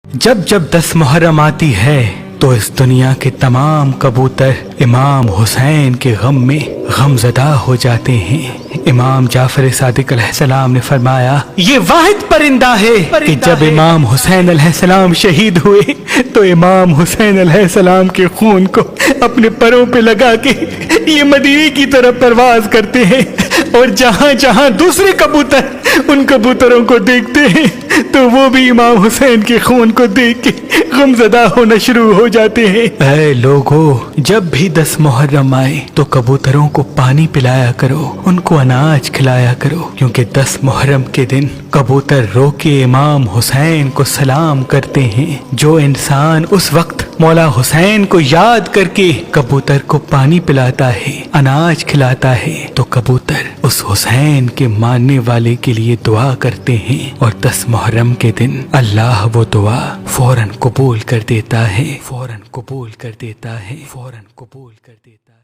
जब जब 10 मुहर्रम आती है तो इस दुनिया के तमाम कबूतर इमाम हुसैन के गम में गमज़दा हो जाते हैं। इमाम जाफर सादिक अलैहिस्सलाम ने फरमाया, ये वाहिद परिंदा है कि जब इमाम हुसैन अलैहिस्सलाम शहीद हुए तो इमाम हुसैन अलैहिस्सलाम के खून को अपने परों पे लगा के ये मदीने की तरफ परवाज करते हैं, और जहाँ जहाँ दूसरे कबूतर उन कबूतरों को देखते हैं तो वो भी इमाम हुसैन के खून को देख के गमज़दा होना शुरू हो जाते हैं। ऐ लोगों, जब भी 10 मुहर्रम आए तो कबूतरों को पानी पिलाया करो, उनको अनाज खिलाया करो, क्योंकि 10 मुहर्रम के दिन कबूतर रो के इमाम हुसैन को सलाम करते हैं। जो इंसान उस वक्त मौला हुसैन को याद करके कबूतर को पानी पिलाता है, अनाज खिलाता है, तो कबूतर उस हुसैन के मानने वाले के लिए दुआ करते हैं, और 10 मुहर्रम के दिन अल्लाह वो दुआ फौरन कबूल कर देता है, फौरन कबूल कर देता है, फौरन कबूल कर देता है।